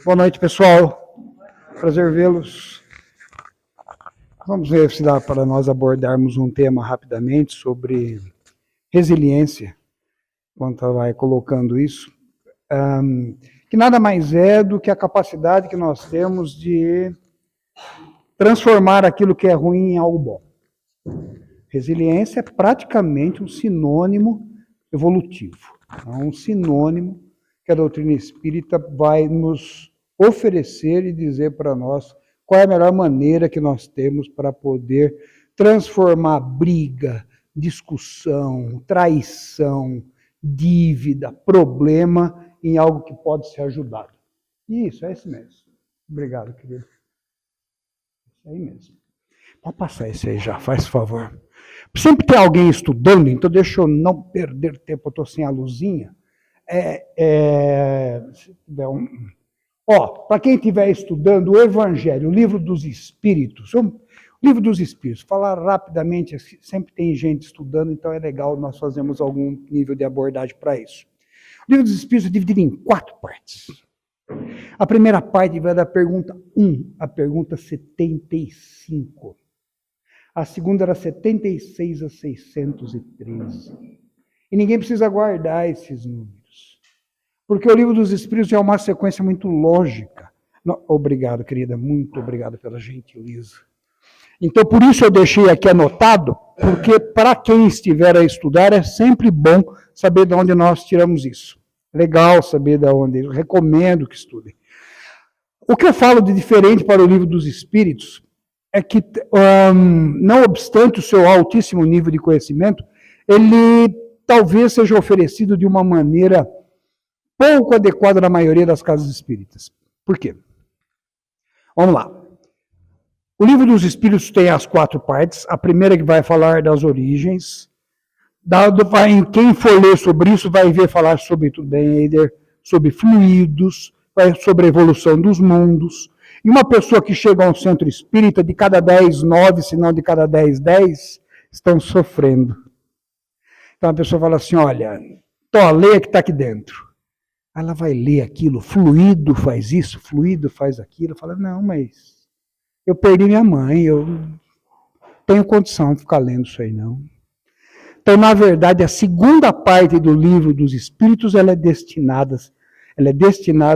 Boa noite, pessoal. Prazer vê-los. Vamos ver se dá para nós abordarmos um tema rapidamente sobre resiliência, enquanto vai colocando isso, que nada mais é do que a capacidade que nós temos de transformar aquilo que é ruim em algo bom. Resiliência é praticamente um sinônimo evolutivo, é um sinônimo que a doutrina espírita vai nos oferecer e dizer para nós qual é a melhor maneira que nós temos para poder transformar briga, discussão, traição, dívida, problema em algo que pode ser ajudado. Isso, é isso mesmo. Obrigado, querido. É isso aí mesmo. Pode passar esse aí já, faz favor. Sempre tem alguém estudando, então deixa eu não perder tempo, eu estou sem a luzinha. Para quem estiver estudando o Evangelho, o Livro dos Espíritos, falar rapidamente, sempre tem gente estudando, então é legal nós fazermos algum nível de abordagem para isso. O Livro dos Espíritos é dividido em 4 partes. A primeira parte vai da pergunta 1 à pergunta 75. A segunda era 76 a 613. E ninguém precisa guardar esses números. Porque o Livro dos Espíritos é uma sequência muito lógica. Obrigado, querida, muito obrigado pela gentileza. Então, por isso eu deixei aqui anotado, porque para quem estiver a estudar, é sempre bom saber de onde nós tiramos isso. Legal saber de onde, eu recomendo que estudem. O que eu falo de diferente para o Livro dos Espíritos é que, não obstante o seu altíssimo nível de conhecimento, ele talvez seja oferecido de uma maneira pouco adequada na maioria das casas espíritas. Por quê? Vamos lá. O Livro dos Espíritos tem as 4 partes. A primeira que vai falar das origens. Quem for ler sobre isso vai ver falar sobre Tudenher, sobre fluidos, sobre a evolução dos mundos. E uma pessoa que chega a um centro espírita, de cada 10, 9, se não de cada 10, 10, estão sofrendo. Então a pessoa fala assim, olha, leia que está aqui dentro. Ela vai ler aquilo, fluido faz isso, fluido faz aquilo. Fala, não, mas eu perdi minha mãe, eu não tenho condição de ficar lendo isso aí, não. Então, na verdade, a segunda parte do Livro dos Espíritos, ela é destinada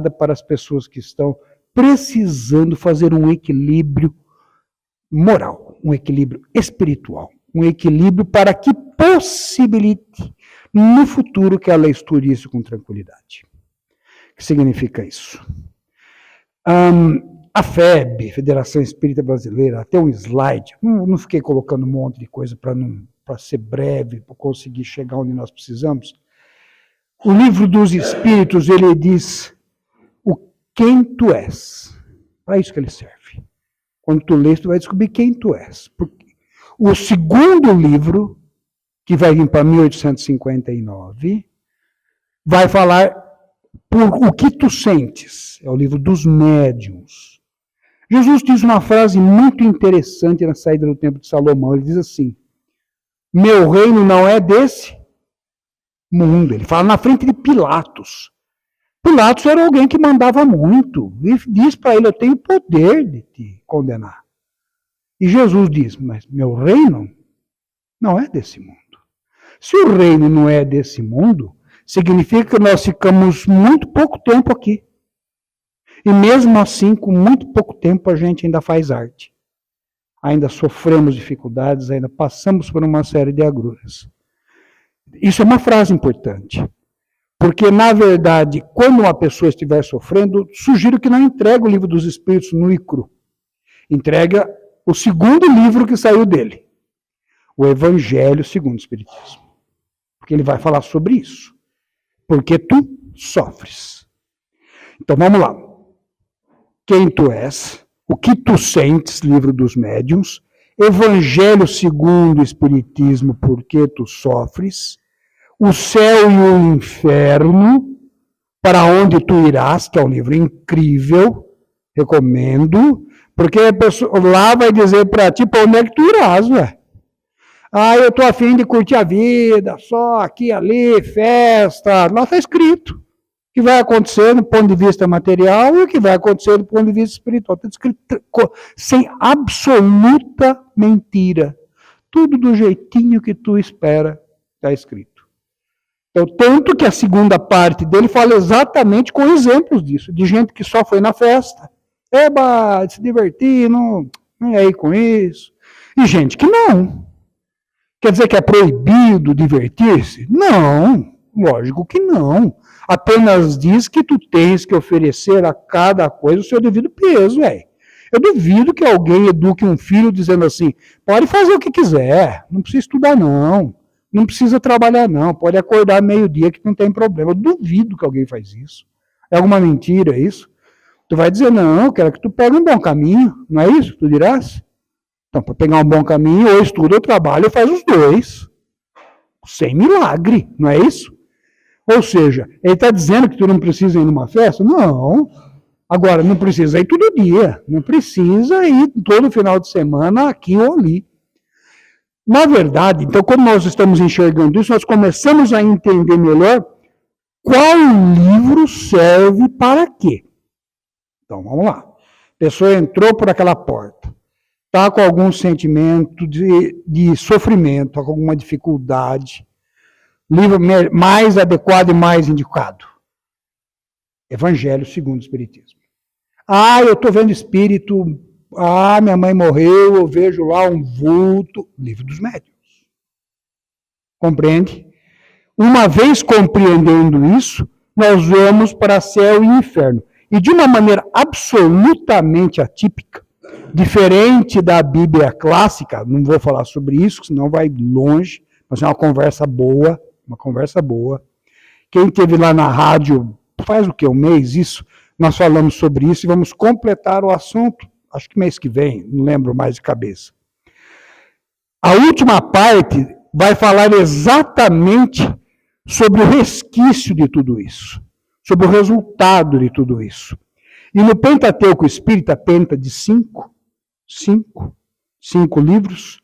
para as pessoas que estão precisando fazer um equilíbrio moral, um equilíbrio espiritual, um equilíbrio para que possibilite no futuro que ela estude isso com tranquilidade. O que significa isso? A FEB, Federação Espírita Brasileira, até um slide, não fiquei colocando um monte de coisa para ser breve, para conseguir chegar onde nós precisamos. O Livro dos Espíritos, ele diz o quem tu és. Para isso que ele serve. Quando tu lês, tu vai descobrir quem tu és. Porque o segundo livro, que vai vir para 1859, vai falar por o que tu sentes. É o Livro dos Médiuns. Jesus diz uma frase muito interessante na saída do Templo de Salomão. Ele diz assim, meu reino não é desse mundo. Ele fala na frente de Pilatos. Pilatos era alguém que mandava muito. E diz para ele, eu tenho poder de te condenar. E Jesus diz, mas meu reino não é desse mundo. Se o reino não é desse mundo, significa que nós ficamos muito pouco tempo aqui. E mesmo assim, com muito pouco tempo, a gente ainda faz arte. Ainda sofremos dificuldades, ainda passamos por uma série de agruras. Isso é uma frase importante. Porque, na verdade, quando uma pessoa estiver sofrendo, sugiro que não entregue o Livro dos Espíritos nu e cru. Entrega o segundo livro que saiu dele. O Evangelho segundo o Espiritismo. Porque ele vai falar sobre isso. Porque tu sofres. Então, vamos lá. Quem tu és, o que tu sentes, Livro dos Médiuns, Evangelho segundo o Espiritismo, porque tu sofres, o céu e o inferno, para onde tu irás, que é um livro incrível, recomendo, Porque a pessoa lá vai dizer para ti, para onde é que tu irás, velho? Ah, eu tô afim de curtir a vida, só aqui, ali, festa. Lá está escrito. O que vai acontecer do ponto de vista material e o que vai acontecer do ponto de vista espiritual. Está escrito sem absoluta mentira. Tudo do jeitinho que tu espera está escrito. Então, tanto que a segunda parte dele fala exatamente com exemplos disso, de gente que só foi na festa, se divertir, não é aí com isso, e gente que não. Quer dizer que é proibido divertir-se? Não, lógico que não. Apenas diz que tu tens que oferecer a cada coisa o seu devido peso, velho. Eu duvido que alguém eduque um filho dizendo assim, pode fazer o que quiser, não precisa estudar não, não precisa trabalhar não, pode acordar meio-dia que não tem problema. Eu duvido que alguém faz isso. É alguma mentira isso? Tu vai dizer, não, eu quero que tu pegue um bom caminho, não é isso? Tu dirás? Então, para pegar um bom caminho, ou estuda ou trabalha, ou faz os dois. Sem milagre, não é isso? Ou seja, ele está dizendo que tu não precisa ir numa festa? Não. Agora, não precisa ir todo dia. Não precisa ir todo final de semana aqui ou ali. Na verdade, então, quando nós estamos enxergando isso, nós começamos a entender melhor qual livro serve para quê. Então, vamos lá. A pessoa entrou por aquela porta. Está com algum sentimento de sofrimento, com alguma dificuldade. Livro mais adequado e mais indicado. Evangelho segundo o Espiritismo. Ah, eu estou vendo espírito. Ah, minha mãe morreu, eu vejo lá um vulto. Livro dos Médiuns. Compreende? Uma vez compreendendo isso, nós vamos para céu e inferno. E de uma maneira absolutamente atípica, diferente da Bíblia clássica, não vou falar sobre isso, senão vai longe, mas é uma conversa boa, Quem esteve lá na rádio, faz o quê? Um mês, isso? Nós falamos sobre isso e vamos completar o assunto, acho que mês que vem, não lembro mais de cabeça. A última parte vai falar exatamente sobre o resquício de tudo isso, sobre o resultado de tudo isso. E no Pentateuco Espírita, Penta de 5 livros,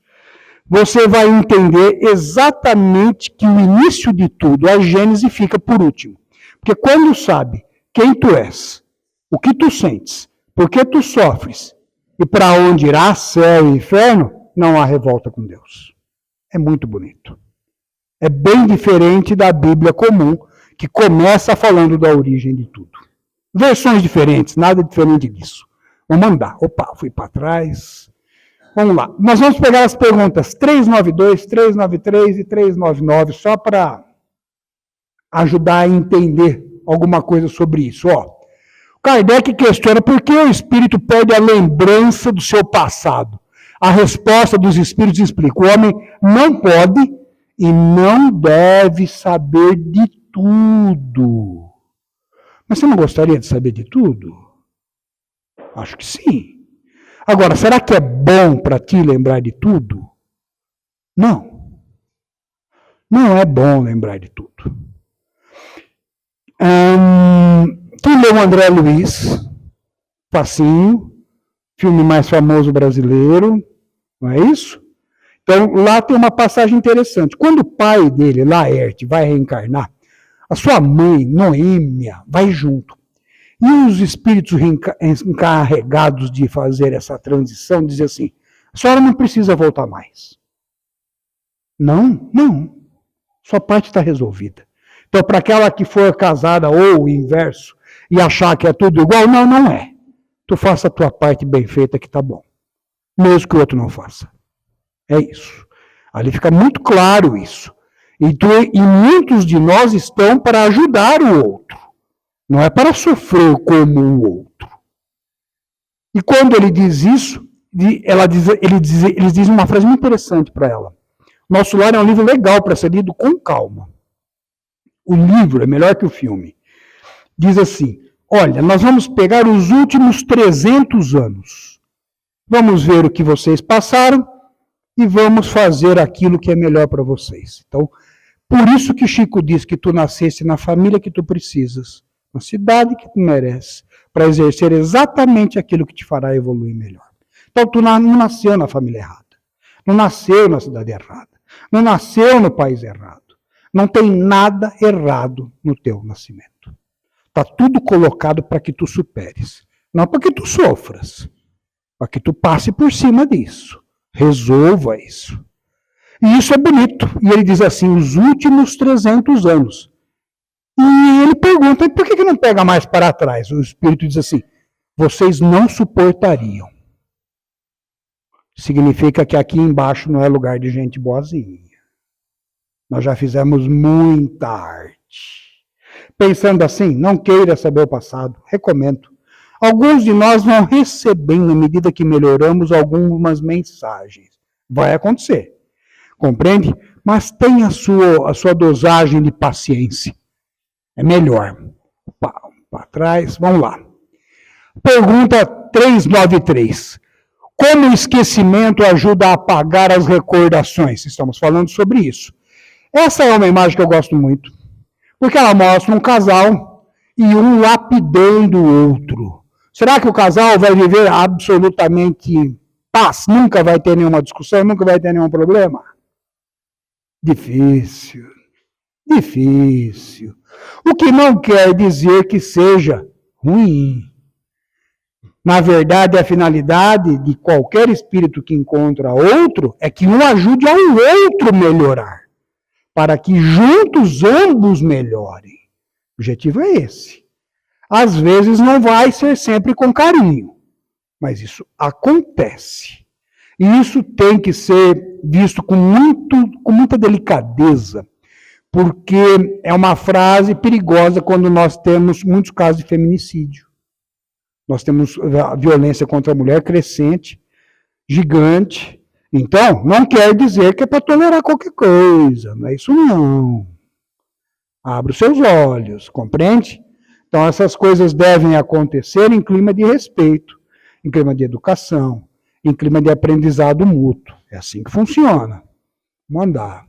você vai entender exatamente que o início de tudo, a Gênese, fica por último. Porque quando sabe quem tu és, o que tu sentes, por que tu sofres e para onde irá, céu e inferno, não há revolta com Deus. É muito bonito. É bem diferente da Bíblia comum, que começa falando da origem de tudo. Versões diferentes, nada diferente disso. Vamos andar. Opa, fui para trás. Vamos lá. Nós vamos pegar as perguntas 392, 393 e 399, só para ajudar a entender alguma coisa sobre isso. Ó, Kardec questiona por que o espírito perde a lembrança do seu passado. A resposta dos espíritos explica: o homem não pode e não deve saber de tudo. Mas você não gostaria de saber de tudo? Acho que sim. Agora, será que é bom para ti lembrar de tudo? Não. Não é bom lembrar de tudo. Quem leu André Luiz? Facinho. Filme mais famoso brasileiro. Não é isso? Então, lá tem uma passagem interessante. Quando o pai dele, Laerte, vai reencarnar, a sua mãe, Noêmia, vai junto. E os espíritos encarregados de fazer essa transição dizem assim: a senhora não precisa voltar mais. Não. Sua parte está resolvida. Então, para aquela que for casada ou o inverso e achar que é tudo igual, não é. Tu faça a tua parte bem feita que tá bom. Mesmo que o outro não faça. É isso. Ali fica muito claro isso. E muitos de nós estão para ajudar o outro. Não é para sofrer como o outro. E quando ele diz isso, eles dizem uma frase muito interessante para ela. Nosso Lar é um livro legal para ser lido com calma. O livro é melhor que o filme. Diz assim: olha, nós vamos pegar os últimos 300 anos. Vamos ver o que vocês passaram e vamos fazer aquilo que é melhor para vocês. Então, por isso que Chico diz que tu nasceste na família que tu precisas, na cidade que tu mereces, para exercer exatamente aquilo que te fará evoluir melhor. Então, tu não nasceu na família errada. Não nasceu na cidade errada. Não nasceu no país errado. Não tem nada errado no teu nascimento. Está tudo colocado para que tu superes. Não para que tu sofras. Para que tu passe por cima disso. Resolva isso. E isso é bonito. E ele diz assim, os últimos 300 anos. E ele pergunta, por que não pega mais para trás? O Espírito diz assim, vocês não suportariam. Significa que aqui embaixo não é lugar de gente boazinha. Nós já fizemos muita arte. Pensando assim, não queira saber o passado, recomendo. Alguns de nós vão recebendo, à medida que melhoramos, algumas mensagens. Vai acontecer. Compreende? Mas tenha a sua dosagem de paciência. É melhor. Para trás, vamos lá. Pergunta 393. Como o esquecimento ajuda a apagar as recordações? Estamos falando sobre isso. Essa é uma imagem que eu gosto muito, porque ela mostra um casal e um lapidando o outro. Será que o casal vai viver absolutamente paz? Nunca vai ter nenhuma discussão, nunca vai ter nenhum problema? Difícil. Difícil. O que não quer dizer que seja ruim. Na verdade, a finalidade de qualquer espírito que encontra outro é que um ajude ao outro melhorar, para que juntos ambos melhorem. O objetivo é esse. Às vezes não vai ser sempre com carinho, mas isso acontece. E isso tem que ser visto com muita delicadeza, porque é uma frase perigosa quando nós temos muitos casos de feminicídio. Nós temos a violência contra a mulher crescente, gigante. Então, não quer dizer que é para tolerar qualquer coisa. Não é isso não. Abra os seus olhos, compreende? Então, essas coisas devem acontecer em clima de respeito, em clima de educação, em clima de aprendizado mútuo. É assim que funciona. Vamos andar.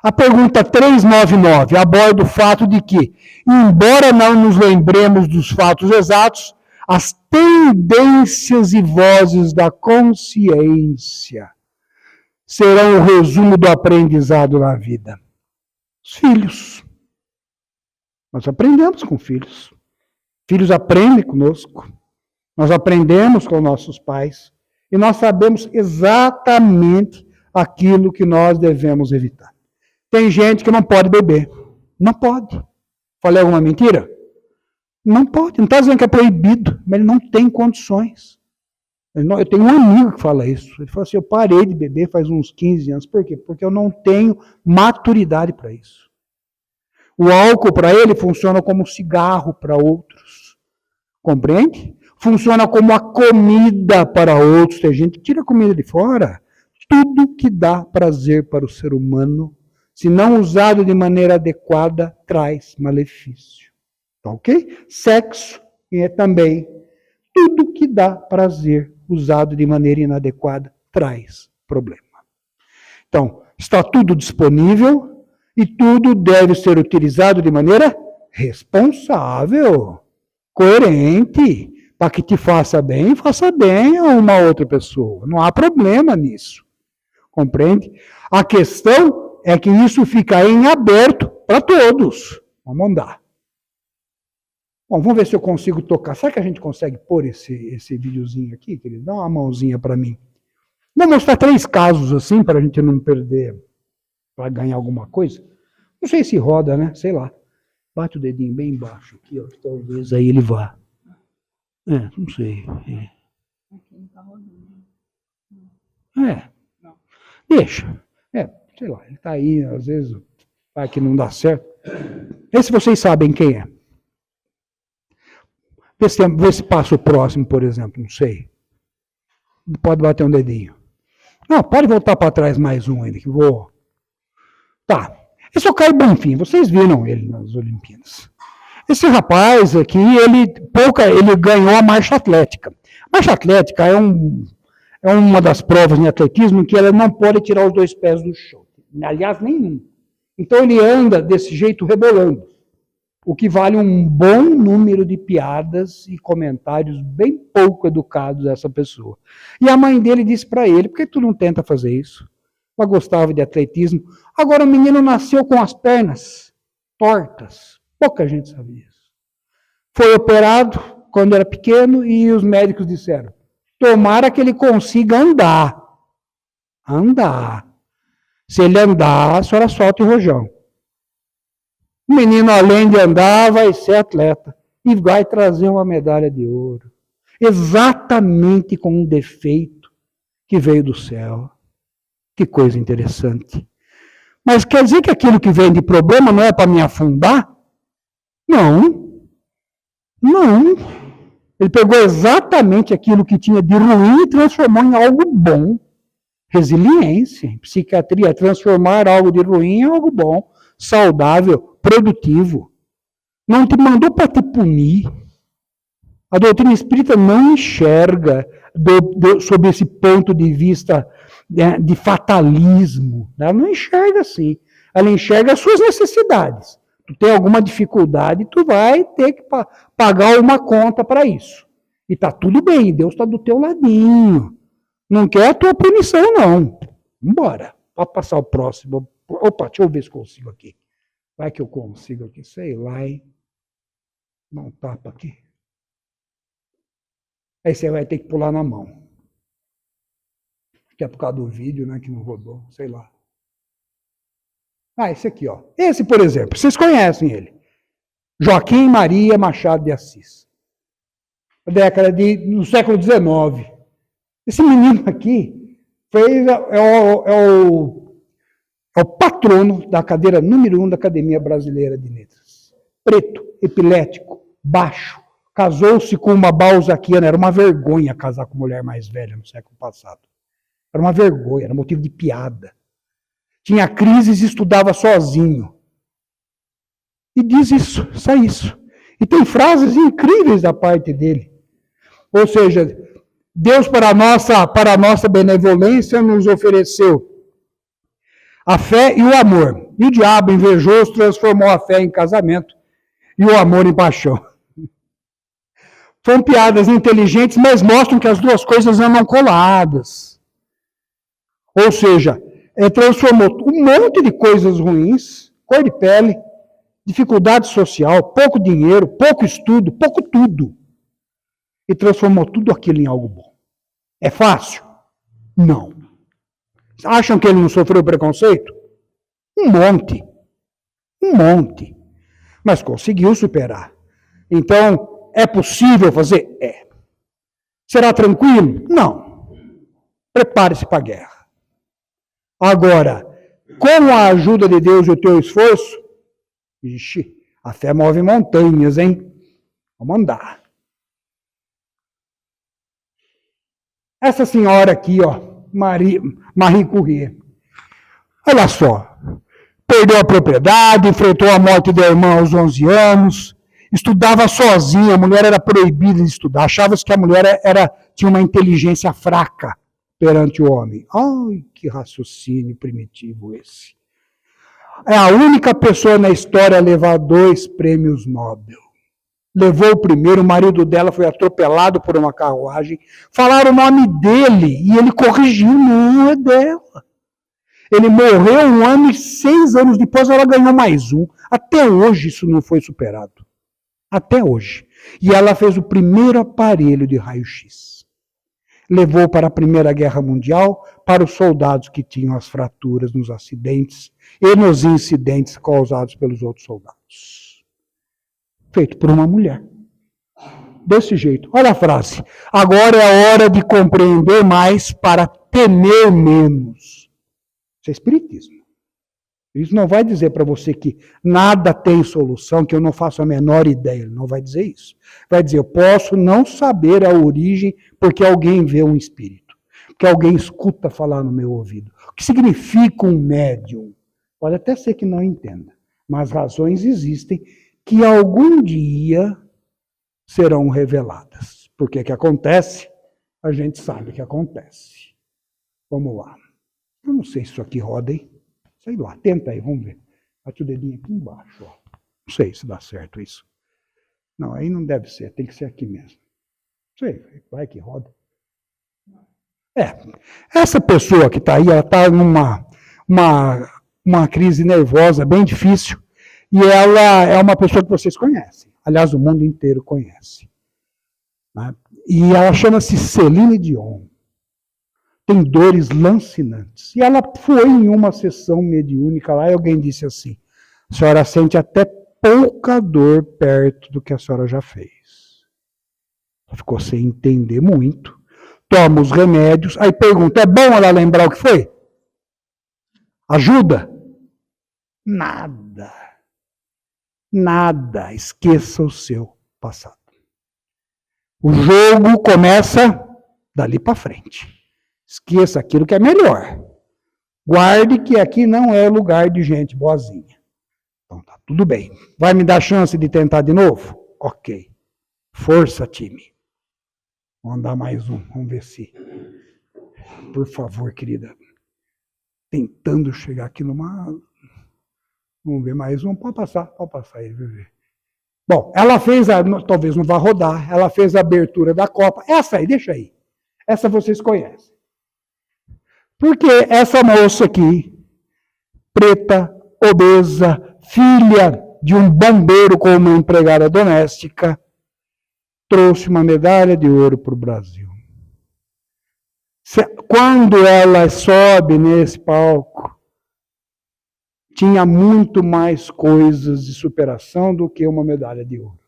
A pergunta 399 aborda o fato de que, embora não nos lembremos dos fatos exatos, as tendências e vozes da consciência serão o resumo do aprendizado na vida. Os filhos. Nós aprendemos com filhos. Filhos aprendem conosco. Nós aprendemos com nossos pais. E nós sabemos exatamente aquilo que nós devemos evitar. Tem gente que não pode beber. Não pode. Falei alguma mentira? Não pode. Não está dizendo que é proibido, mas ele não tem condições. Eu tenho um amigo que fala isso. Ele fala assim, eu parei de beber faz uns 15 anos. Por quê? Porque eu não tenho maturidade para isso. O álcool para ele funciona como cigarro para outros. Compreende? Funciona como a comida para outros. Tem gente que tira a comida de fora. Tudo que dá prazer para o ser humano, se não usado de maneira adequada, traz malefício. Tá ok? Sexo é também tudo que dá prazer, usado de maneira inadequada, traz problema. Então, está tudo disponível e tudo deve ser utilizado de maneira responsável, coerente, para que te faça bem a uma outra pessoa. Não há problema nisso. Compreende? A questão é que isso fica em aberto para todos. Vamos andar. Bom, vamos ver se eu consigo tocar. Será que a gente consegue pôr esse videozinho aqui, querido? Dá uma mãozinha para mim. Vou mostrar 3 casos assim, para a gente não perder, para ganhar alguma coisa. Não sei se roda, né? Sei lá. Bate o dedinho bem embaixo aqui, ó. Talvez aí ele vá. Não sei. Deixa. Sei lá, ele está aí, às vezes, vai que não dá certo. Vê se vocês sabem quem é. Vê se passa o próximo, por exemplo, não sei. Pode bater um dedinho. Não, pode voltar para trás mais um ainda, que vou... Tá. Esse é o Caio Bonfim, vocês viram ele nas Olimpíadas. Esse rapaz aqui, ele ganhou a marcha atlética. A marcha atlética é uma das provas em atletismo em que ela não pode tirar os 2 pés do chão. Aliás, nenhum. Então ele anda desse jeito rebolando. O que vale um bom número de piadas e comentários bem pouco educados dessa pessoa. E a mãe dele disse para ele, por que tu não tenta fazer isso? Ela gostava de atletismo. Agora o menino nasceu com as pernas tortas. Pouca gente sabia isso. Foi operado quando era pequeno e os médicos disseram, tomara que ele consiga andar. Andar. Se ele andar, a senhora solta o rojão. O menino, além de andar, vai ser atleta e vai trazer uma medalha de ouro. Exatamente com um defeito que veio do céu. Que coisa interessante. Mas quer dizer que aquilo que vem de problema não é para me afundar? Não. Não. Ele pegou exatamente aquilo que tinha de ruim e transformou em algo bom. Resiliência, em psiquiatria, transformar algo de ruim em algo bom, saudável, produtivo. Não te mandou para te punir. A doutrina espírita não enxerga sob esse ponto de vista de fatalismo. Ela não enxerga assim. Ela enxerga as suas necessidades. Tu tem alguma dificuldade, tu vai ter que pagar uma conta para isso. E tá tudo bem, Deus está do teu ladinho. Não quer a tua punição, não. Vambora. Pode passar o próximo. Opa, deixa eu ver se consigo aqui. Vai que eu consigo aqui, sei lá, hein? Dá um tapa aqui. Aí você vai ter que pular na mão. Que é por causa do vídeo, né, que não rodou, sei lá. Ah, esse aqui, ó. Esse, por exemplo, vocês conhecem ele. Joaquim Maria Machado de Assis. No século XIX. Esse menino aqui é o patrono da cadeira número 1 da Academia Brasileira de Letras. Preto, epilético, baixo. Casou-se com uma balzaquiana. Era uma vergonha casar com mulher mais velha no século passado. Era uma vergonha, era motivo de piada. Tinha crises e estudava sozinho. E diz isso, só isso. E tem frases incríveis da parte dele. Ou seja, Deus, para a nossa benevolência, nos ofereceu a fé e o amor. E o diabo, invejoso, transformou a fé em casamento e o amor em paixão. São piadas inteligentes, mas mostram que as duas coisas andam coladas. Ou seja, transformou um monte de coisas ruins, cor de pele, dificuldade social, pouco dinheiro, pouco estudo, pouco tudo. E transformou tudo aquilo em algo bom. É fácil? Não. Acham que ele não sofreu preconceito? Um monte. Um monte. Mas conseguiu superar. Então, é possível fazer? É. Será tranquilo? Não. Prepare-se para a guerra. Agora, com a ajuda de Deus e o teu esforço, ixi, a fé move montanhas, hein? Vamos andar. Essa senhora aqui, ó, Marie Curie. Olha só. Perdeu a propriedade, enfrentou a morte da irmã aos 11 anos, estudava sozinha, a mulher era proibida de estudar, achava-se que a mulher tinha uma inteligência fraca perante o homem. Ai, que raciocínio primitivo esse. É a única pessoa na história a levar 2 prêmios Nobel. Levou o primeiro, o marido dela foi atropelado por uma carruagem. Falaram o nome dele e ele corrigiu, não é dela. Ele morreu 1 ano e 6 anos depois ela ganhou mais um. Até hoje isso não foi superado. Até hoje. E ela fez o primeiro aparelho de raio-x. Levou para a Primeira Guerra Mundial, para os soldados que tinham as fraturas nos acidentes e nos incidentes causados pelos outros soldados. Feito por uma mulher. Desse jeito. Olha a frase. Agora é a hora de compreender mais para temer menos. Isso é espiritismo. Isso não vai dizer para você que nada tem solução, que eu não faço a menor ideia. Ele não vai dizer isso. Vai dizer, eu posso não saber a origem porque alguém vê um espírito. Porque alguém escuta falar no meu ouvido. O que significa um médium? Pode até ser que não entenda. Mas razões existem que algum dia serão reveladas. Por que acontece? A gente sabe que acontece. Vamos lá. Eu não sei se isso aqui roda, hein? Sei lá, tenta aí, vamos ver. Bate o dedinho aqui embaixo, ó. Não sei se dá certo isso. Não, aí não deve ser, tem que ser aqui mesmo. Não sei, vai que roda. Essa pessoa que está aí, ela está numa uma crise nervosa bem difícil, e ela é uma pessoa que vocês conhecem. Aliás, o mundo inteiro conhece. Né? E ela chama-se Celine Dion. Tem dores lancinantes. E ela foi em uma sessão mediúnica lá e alguém disse assim, a senhora sente até pouca dor perto do que a senhora já fez. Ela ficou sem entender muito. Toma os remédios, aí pergunta, é bom ela lembrar o que foi? Ajuda? Nada. Nada. Esqueça o seu passado. O jogo começa dali para frente. Esqueça aquilo que é melhor. Guarde que aqui não é lugar de gente boazinha. Então tá tudo bem. Vai me dar chance de tentar de novo? Ok. Força, time. Vamos dar mais um. Vamos ver se... Por favor, querida. Tentando chegar aqui numa... Vamos ver mais um. Pode passar aí, viver. Bom, ela fez talvez não vá rodar, ela fez a abertura da Copa. Essa aí, deixa aí. Essa vocês conhecem. Porque essa moça aqui, preta, obesa, filha de um bombeiro com uma empregada doméstica, trouxe uma medalha de ouro para o Brasil. Quando ela sobe nesse palco, tinha muito mais coisas de superação do que uma medalha de ouro.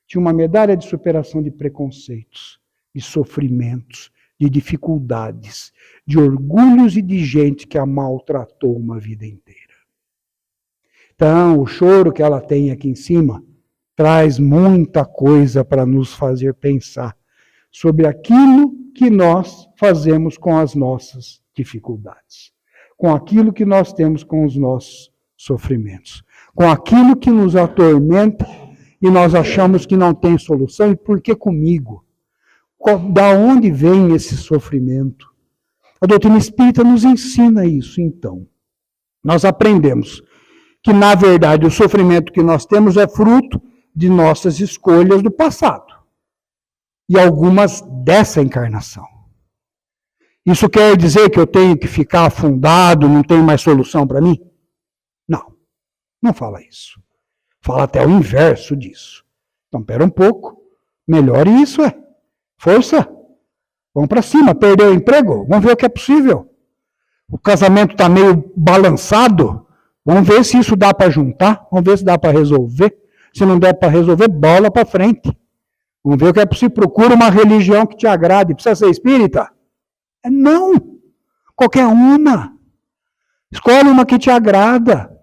Tinha uma medalha de superação de preconceitos, de sofrimentos, de dificuldades, de orgulhos e de gente que a maltratou uma vida inteira. Então, o choro que ela tem aqui em cima traz muita coisa para nos fazer pensar sobre aquilo que nós fazemos com as nossas dificuldades, com aquilo que nós temos com os nossos sofrimentos, com aquilo que nos atormenta e nós achamos que não tem solução. E por que comigo? Da onde vem esse sofrimento? A doutrina espírita nos ensina isso, então. Nós aprendemos que, na verdade, o sofrimento que nós temos é fruto de nossas escolhas do passado. E algumas dessa encarnação. Isso quer dizer que eu tenho que ficar afundado, não tem mais solução para mim? Não, não fala isso. Fala até o inverso disso. Então, espera um pouco, melhore isso, força, vamos para cima, perdeu o emprego, vamos ver o que é possível. O casamento está meio balançado, vamos ver se isso dá para juntar, vamos ver se dá para resolver. Se não der para resolver, bola para frente. Vamos ver o que é possível. Procura uma religião que te agrade. Precisa ser espírita? Não. Qualquer uma. Escolhe uma que te agrada.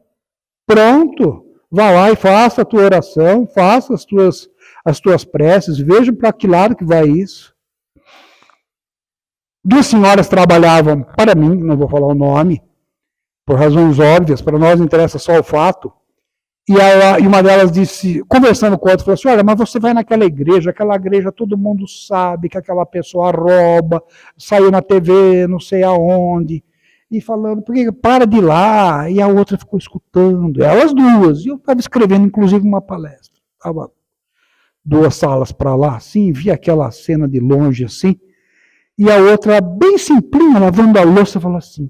Pronto. Vá lá e faça a tua oração, faça as tuas preces, veja para que lado que vai isso. Duas senhoras trabalhavam para mim, não vou falar o nome, por razões óbvias, para nós não interessa só o fato. E uma delas disse, conversando com a outra, falou assim, olha, mas você vai naquela igreja, aquela igreja todo mundo sabe que aquela pessoa rouba, saiu na TV, não sei aonde, e falando, porque para de ir lá, e a outra ficou escutando, elas duas, e eu estava escrevendo inclusive uma palestra, estava 2 salas para lá, assim, vi aquela cena de longe, assim, e a outra, bem simplinha, lavando a louça, falou assim,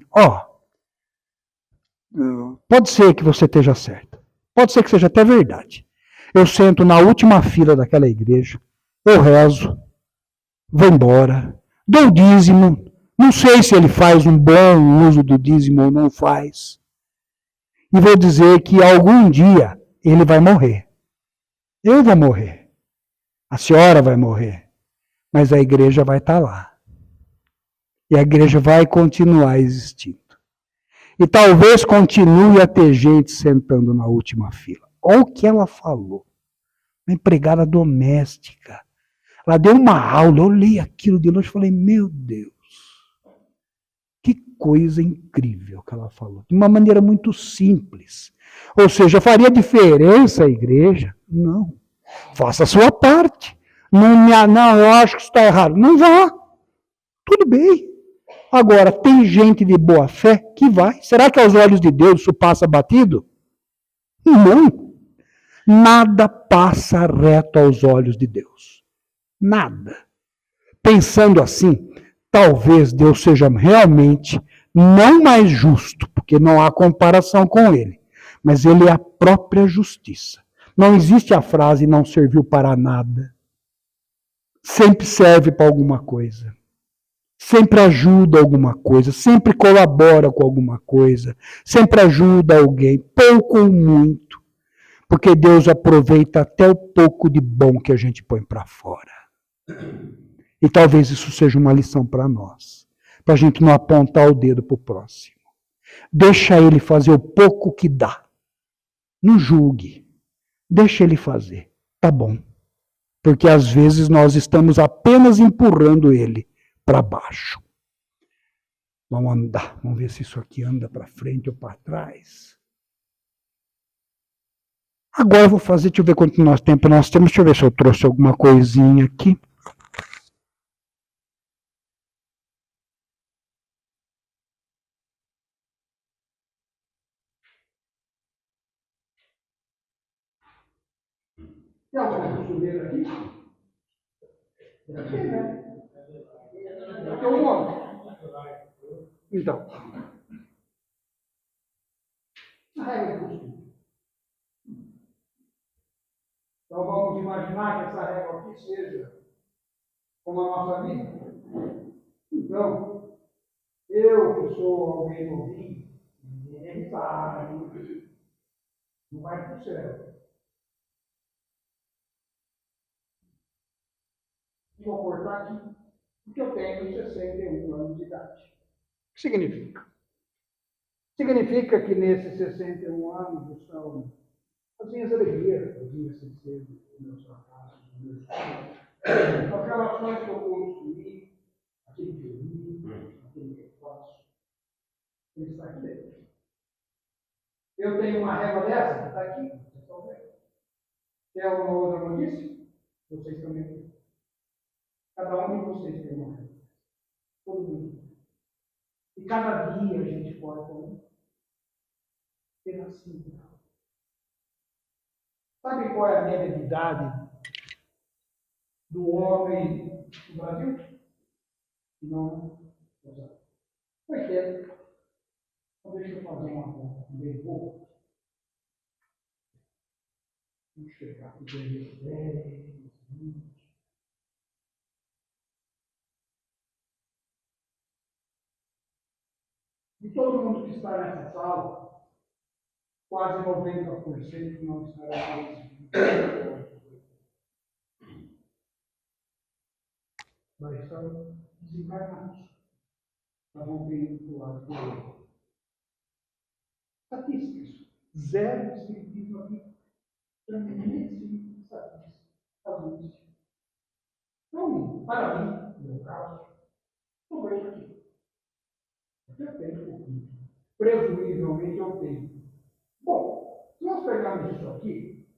pode ser que você esteja certa. Pode ser que seja até verdade. Eu sento na última fila daquela igreja, eu rezo, vou embora, dou dízimo, não sei se ele faz um bom uso do dízimo ou não faz. E vou dizer que algum dia ele vai morrer. Eu vou morrer. A senhora vai morrer. Mas a igreja vai estar lá. E a igreja vai continuar existindo. E talvez continue a ter gente sentando na última fila. Olha o que ela falou. Uma empregada doméstica. Ela deu uma aula, eu li aquilo de longe e falei, meu Deus, que coisa incrível que ela falou. De uma maneira muito simples. Ou seja, faria diferença a igreja? Não. Faça a sua parte. Não, eu acho que isso está errado. Não vá. Tudo bem. Agora, tem gente de boa fé que vai. Será que aos olhos de Deus isso passa batido? Não. Nada passa reto aos olhos de Deus. Nada. Pensando assim, talvez Deus seja realmente não mais justo, porque não há comparação com ele, mas ele é a própria justiça. Não existe a frase não serviu para nada. Sempre serve para alguma coisa. Sempre ajuda alguma coisa, sempre colabora com alguma coisa, sempre ajuda alguém, pouco ou muito, porque Deus aproveita até o pouco de bom que a gente põe para fora. E talvez isso seja uma lição para nós, para a gente não apontar o dedo para o próximo. Deixa ele fazer o pouco que dá. Não julgue. Deixa ele fazer. Tá bom. Porque às vezes nós estamos apenas empurrando ele para baixo. Vamos andar. Vamos ver se isso aqui anda para frente ou para trás. Agora eu vou fazer, deixa eu ver quanto tempo nós temos. Deixa eu ver se eu trouxe alguma coisinha aqui. Tem alguma costureira aqui? Aqui, né? Aqui é um monte. Então. A regra de costura. Então vamos imaginar que essa régua aqui seja como a nossa vida. Então, eu que sou alguém novinho, ninguém sabe, não vai para o céu. Vou cortar aqui, porque eu tenho 61 anos de idade. O que significa? Significa que nesses 61 anos são as minhas alegrias, as minhas tristezas, os meus fracassos, os meus sonhos, as relações que eu construí, aquilo que eu vi, aquilo que eu faço. Ele está aqui dentro. Eu tenho uma régua dessa que está aqui, vocês estão vendo. Quer alguma outra notícia? Vocês também têm. Cada um de vocês tem uma régua. Todo mundo. E cada dia a gente corta um pedacinho de régua. Sabe qual é a média de idade do homem no Brasil? Não. 80. Então deixa eu fazer uma conta bem pouco. Vamos chegar aqui 10, 20. De todo mundo que está nessa sala, quase 90% não estará mais. Mas estão desencarnados. Estavam vindo do lado do outro. Estatísticas. Zero espiritismo aqui. Extremamente estatística. Então, para mim, no meu caso, eu vejo aqui. Eu tenho um pouquinho. Presumivelmente eu tenho. Bom, se nós pegarmos isso aqui,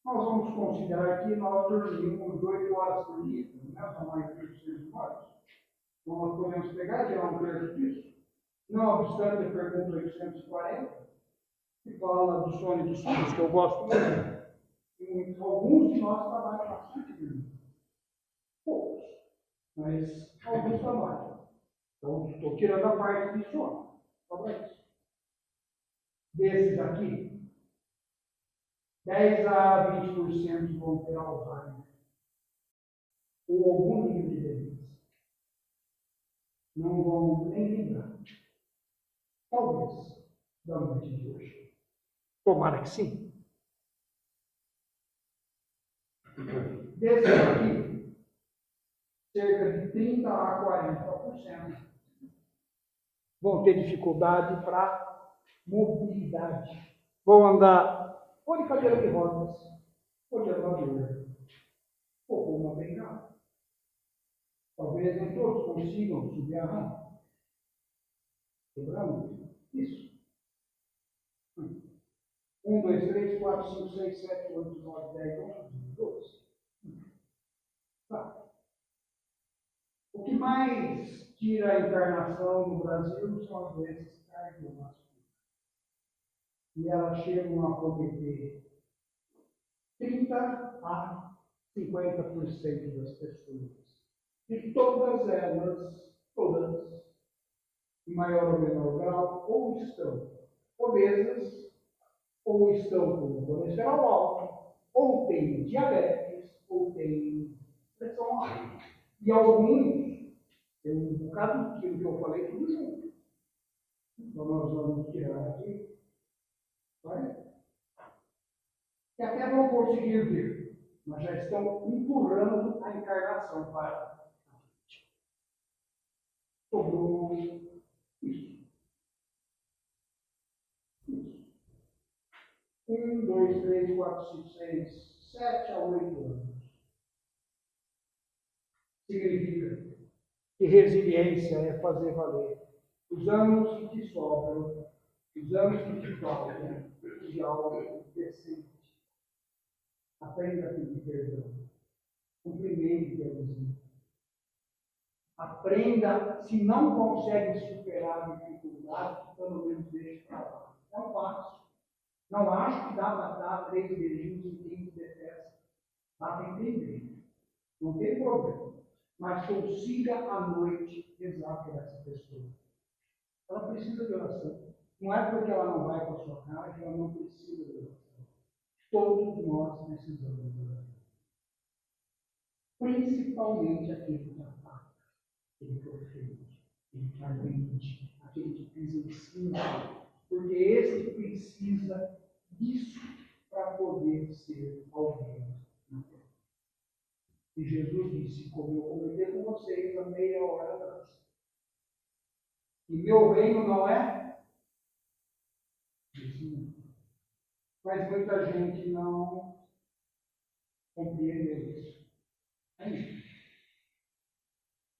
nós vamos considerar que nós dormimos 8 horas por dia, nessa maioria dos seres humanos. Então, nós podemos pegar e tirar um terço disso. Não obstante, eu pergunto 840, que fala do sono e dos sonhos, que eu gosto muito. E alguns de nós trabalham bastante dormindo. Poucos, mas alguns trabalham. Então, estou tirando a parte de sono. Só isso. Desses aqui, 10 a 20% vão ter Alzheimer. Ou algum nível de demência. Não vão nem lembrar. Talvez, da noite de hoje. Tomara que sim. Desses aqui, cerca de 30 a 40% vão ter dificuldade para mobilidade. Vão andar ou de cadeira de rodas, ou de elevador, ou com uma bengala. Talvez nem todos consigam subir a rampa. Quebramos isso. 1, 2, 3, 4, 5, 6, 7, 8, 9, 10, 11, 12. Tá. O que mais tira a encarnação no Brasil são as doenças cardiovasculares. E elas chegam a cometer 30 a 50% das pessoas. E todas elas, em maior ou menor grau, ou estão obesas, ou estão com colesterol alto, ou têm diabetes, ou têm pressão alta. E alguns, tem um bocado daquilo que eu falei, tudo junto. Então nós vamos tirar aqui, vai? E até vão conseguir ver, mas já estão empurrando a encarnação para a frente. Sobrou isso. 1, 2, 3, 4, 5, 6, 7 a 8 anos. Significa que resiliência é fazer valer os anos que te sobram, os anos que te faltam, de algo decente. Aprenda a pedir perdão. Cumprimente Deus. Aprenda, se não consegue superar a dificuldade, pelo menos deixe para lá. Não faça. Não acho que dá para dar 3 beijinhos em quem te detesta. Dá para entender. Não tem problema. Mas consiga à noite rezar por essa pessoa. Ela precisa de oração. Não é porque ela não vai para a sua casa que ela não precisa de oração. Todos nós precisamos de oração. Principalmente aquele que ataca, aquele que ofende, aquele que agride, aquele que pisa em cima. Porque esse precisa disso para poder ser alguém na terra. E Jesus disse, como eu comentei com vocês há meia hora atrás, que meu reino não é desse mundo. Mas muita gente não compreende isso. É isso.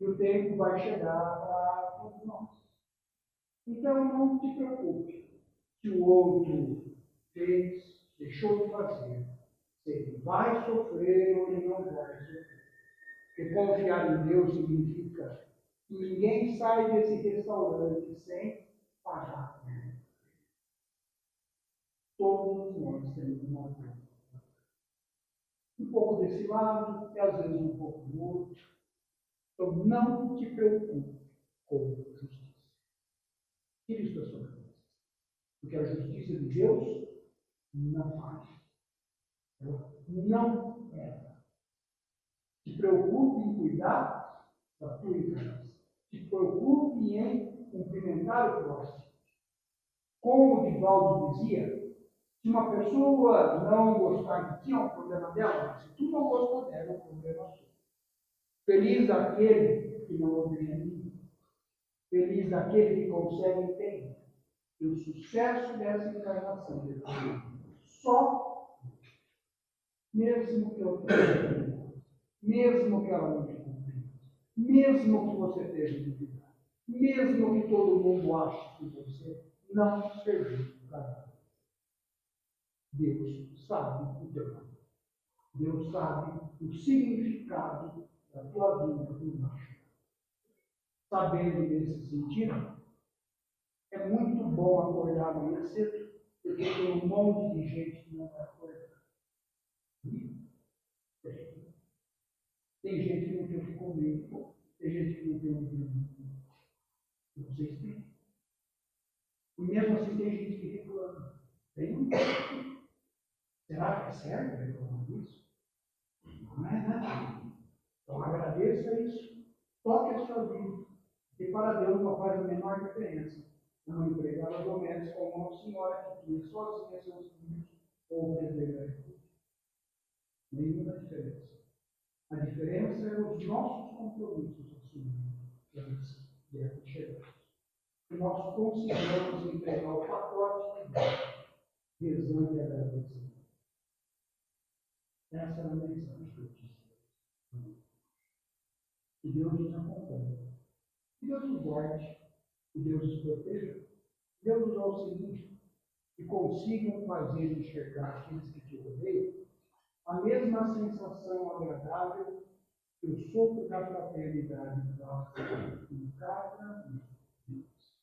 E o tempo vai chegar para todos nós. Então não te preocupe se o outro fez, deixou de fazer. Se ele vai sofrer ou ele não vai sofrer. Porque confiar em Deus significa que ninguém sai desse restaurante sem pagar. Todos nós temos uma conta. Um pouco desse lado e às vezes um pouco do outro. Então não te preocupe com justiça. Tire isso da sua cabeça. Porque a justiça de Deus não faz. Ela não é. Te preocupe em cuidar da tua encarnação. Te preocupe em cumprimentar o próximo. Como o Divaldo dizia, se uma pessoa não gostar de ti, é um problema dela, mas se tu não gostar dela, é um problema seu. Feliz aquele que não odeia ninguém. Feliz aquele que consegue entender que o sucesso dessa encarnação só, mesmo que eu tenha, mesmo que ela não te cumpra, mesmo que você esteja dúvida, mesmo que todo mundo ache que você não serviu para nada. Deus sabe o teu nome. Deus sabe o significado da tua vida por baixo. Sabendo nesse sentido, é muito bom acordar amanhã cedo, porque tem um monte de gente que não vai acordar. Tem gente que não tem o que comer, tem gente que não tem o que dormir. Vocês têm. E mesmo assim tem gente que reclama. Tem? Será que é certo reclamar disso? Não é nada. Então agradeça isso. Toque a sua vida. E para Deus não faz a menor diferença. Uma empregada doméstica ou uma senhora que tinha sozinha seus filhos ou o presidente da República. Nenhuma diferença. A diferença é os nossos compromissos assumidos de aconchegados. Que nós consigamos entregar o pacote de Deus, rezando e agradecendo. Essa é a mensagem que eu disse. Que Deus nos acompanhe. Que Deus nos guarde. Que Deus nos proteja. Que Deus nos auxilie. E consigam fazer enxergar aqueles que te rodeiam a mesma sensação agradável que o sopro da fraternidade traz em cada um de nós.